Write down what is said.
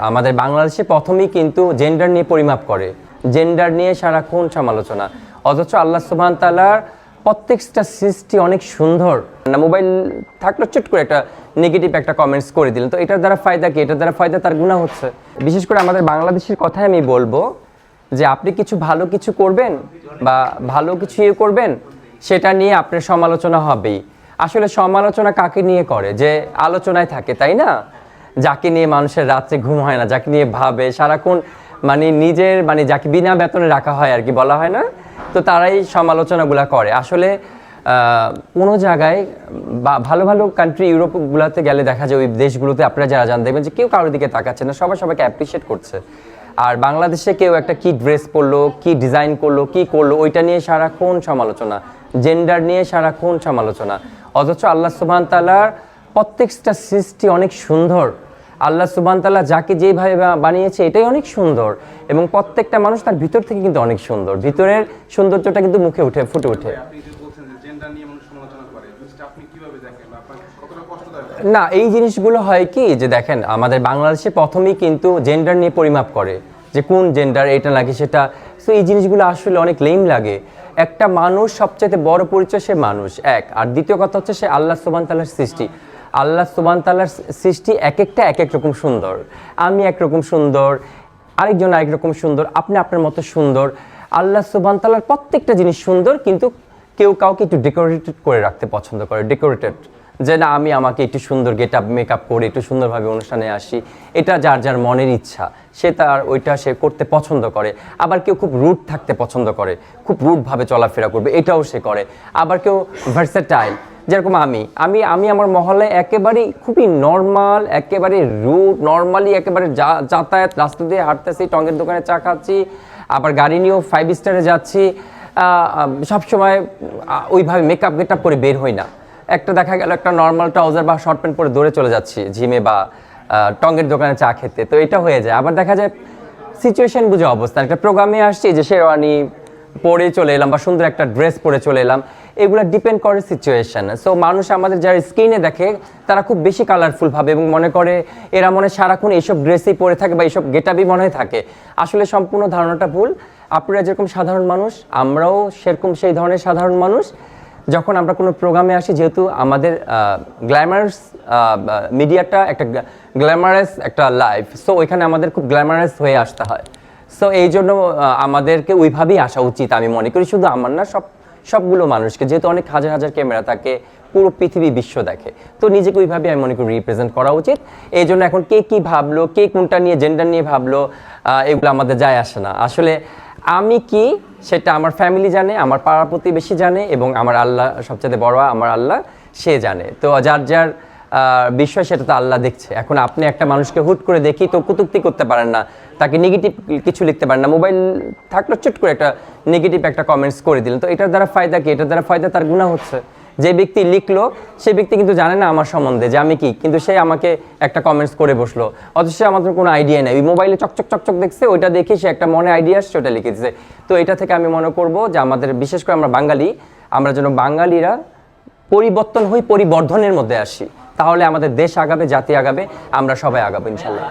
আমাদের বাংলাদেশে প্রথমেই কিন্তু জেন্ডার নিয়ে পরিমাপ করে, জেন্ডার নিয়ে সারাক্ষণ সমালোচনা। অথচ আল্লাহ সুবহানাহু তাআলার প্রত্যেকটা সৃষ্টি অনেক সুন্দর। না মোবাইল থাকলে চট করে একটা নেগেটিভ একটা কমেন্টস করে দিলেন, তো এটার দ্বারা ফায়দা কি? এটার দ্বারা ফায়দা তার গুনাহ হচ্ছে। বিশেষ করে আমাদের বাংলাদেশের কথাই আমি বলবো যে আপনি কিছু ভালো কিছু করবেন বা ভালো কিছু করবেন, সেটা নিয়ে আপনার সমালোচনা হবেই। আসলে সমালোচনা কাকে নিয়ে করে? যে আলোচনায় থাকে, তাই না? যাকে নিয়ে মানুষের রাত্রে ঘুম হয় না, যাকে নিয়ে ভাবে সারাক্ষণ, নিজের যাকে বিনা বেতনে রাখা হয় আর কি, বলা হয় না, তো তারাই সমালোচনাগুলো করে। আসলে কোনো জায়গায় ভালো ভালো কান্ট্রি ইউরোপগুলোতে গেলে দেখা যায় ওই দেশগুলোতে আপনারা যারা জান দেখবেন যে কেউ কারোর দিকে তাকাচ্ছে না, সবাই সবাইকে অ্যাপ্রিসিয়েট করছে। আর বাংলাদেশে কেউ একটা কি ড্রেস পরলো, কি ডিজাইন করলো, কি করলো, ওইটা নিয়ে সারাক্ষণ সমালোচনা, জেন্ডার নিয়ে সারাক্ষণ সমালোচনা। অথচ আল্লাহ সুবহানাহু তাআলার প্রত্যেকটা সৃষ্টি অনেক সুন্দর। আল্লাহ সুবহানাহু তাআলা যাকে যেভাবে বানিয়েছে এটাই অনেক সুন্দর, এবং প্রত্যেকটা মানুষ তার ভিতর থেকে কিন্তু অনেক সুন্দর, ভিতরের সৌন্দর্যটা কিন্তু মুখে ফুটে ওঠে। না, এই জিনিসগুলো হয় কি যে দেখেন, আমাদের বাংলাদেশে প্রথমেই কিন্তু জেন্ডার নিয়ে পরিমাপ করে যে কোন জেন্ডার, এটা লাগে সেটা। সো এই জিনিসগুলো আসলে অনেক লেম লাগে। একটা মানুষ সবচেয়ে বড় পরিচয় সে মানুষ, এক। আর দ্বিতীয় কথা হচ্ছে সে আল্লাহ সুবহানাহু তাআলার সৃষ্টি। আল্লাহ সুবহানাহু তাআলার সৃষ্টি এক একটা এক এক রকম সুন্দর। আমি একরকম সুন্দর, আরেকজন আরেক রকম সুন্দর, আপনি আপনার মতো সুন্দর। আল্লাহ সুবহানাহু তাআলার প্রত্যেকটা জিনিস সুন্দর, কিন্তু কেউ কাউকে একটু ডেকোরেটেড করে রাখতে পছন্দ করে। ডেকোরেটেড, যে না আমি আমাকে একটু সুন্দর গেট আপ মেকআপ করে একটু সুন্দরভাবে অনুষ্ঠানে আসি, এটা যার যার মনের ইচ্ছা, সে তার ওইটা সে করতে পছন্দ করে। আবার কেউ খুব রুড থাকতে পছন্দ করে, খুব রুডভাবে চলাফেরা করবে, এটাও সে করে। আবার কেউ ভার্সেটাইল, যেরকম আমি আমার মহল্লায় একেবারেই খুবই নর্মাল, একেবারে রুড, নর্মালি একেবারে যাতায়াত, রাস্তা দিয়ে হাঁটতেছি, টঙ্গের দোকানে চা খাচ্ছি, আবার গাড়ি নিয়েও 5 স্টারে যাচ্ছি, সবসময় ওইভাবে মেকআপ গেটআপ করে বের হই না। একটা দেখা গেল একটা নর্মাল ট্রাউজার বা শর্ট প্যান্ট পরে দৌড়ে চলে যাচ্ছি জিমে বা টঙ্গের দোকানে চা খেতে, তো এটা হয়ে যায়। আবার দেখা যায় সিচুয়েশন বুঝে অবস্থান, একটা প্রোগ্রামে আসছি যে শেরওয়ানি পরে চলে এলাম বা সুন্দর একটা ড্রেস পরে চলে এলাম, এগুলো ডিপেন্ড করে সিচুয়েশন। সো মানুষ আমাদের যারা স্ক্রিনে দেখে তারা খুব বেশি কালারফুল ভাবে এবং মনে করে এরা সারাক্ষণ এইসব ড্রেসই পরে থাকে বা এইসব গেটআপই মনে হয় থাকে। আসলে সম্পূর্ণ ধারণাটা ভুল। আপনারা যেরকম সাধারণ মানুষ, আমরাও সেরকম সেই ধরনের সাধারণ মানুষ। যখন আমরা কোনো প্রোগ্রামে আসি, যেহেতু আমাদের গ্ল্যামারাস মিডিয়াটা একটা গ্ল্যামারাস একটা লাইফ, সো ওইখানে আমাদের খুব গ্ল্যামারাস হয়ে আসতে হয়। সো এই জন্য আমাদেরকে ওইভাবেই আসা উচিত আমি মনে করি। শুধু আমার না, সবগুলো মানুষকে, যেহেতু অনেক হাজার হাজার ক্যামেরা থাকে, পুরো পৃথিবী বিশ্ব দেখে, তো নিজেকে ওইভাবে আমি মনে করি রিপ্রেজেন্ট করা উচিত। এই জন্য এখন কে কী ভাবলো, কে কোনটা নিয়ে জেন্ডার নিয়ে ভাবলো, এগুলো আমাদের যায় আসে না। আসলে আমি কি সেটা আমার ফ্যামিলি জানে, আমার পাড়া প্রতিবেশী জানে, এবং আমার আল্লাহ সবচেয়ে বড়, আমার আল্লাহ সে জানে। তো যার যার বিষয় সেটা তো আল্লাহ দেখছে। এখন আপনি একটা মানুষকে হুট করে দেখি তো কটূক্তি করতে পারেন না, তাকে নেগেটিভ কিছু লিখতে পারেন না। মোবাইল থাকলে চট করে একটা নেগেটিভ একটা কমেন্টস করে দিলেন, তো এটার দ্বারা ফায়দা কি? এটার দ্বারা ফায়দা তার গুনাহ হচ্ছে। যে ব্যক্তি লিখলো সে ব্যক্তি কিন্তু জানে না আমার সম্বন্ধে যে আমি কি, কিন্তু সে আমাকে একটা কমেন্টস করে বসলো, অথচ সে আমাদের কোনো আইডিয়া নেই। ওই মোবাইলে চকচক চকচক দেখছে, ওইটা দেখে সে একটা মনে আইডিয়া আসছে, ওটা লিখে দিচ্ছে। তো এটা থেকে আমি মনে করবো যে আমাদের, বিশেষ করে আমরা বাঙালি, আমরা যেন বাঙালিরা পরিবর্তন হই, পরিবর্ধনের মধ্যে আসি, তাহলে আমাদের দেশ আগাবে, জাতি আগাবে, আমরা সবাই আগাবো ইনশাল্লাহ।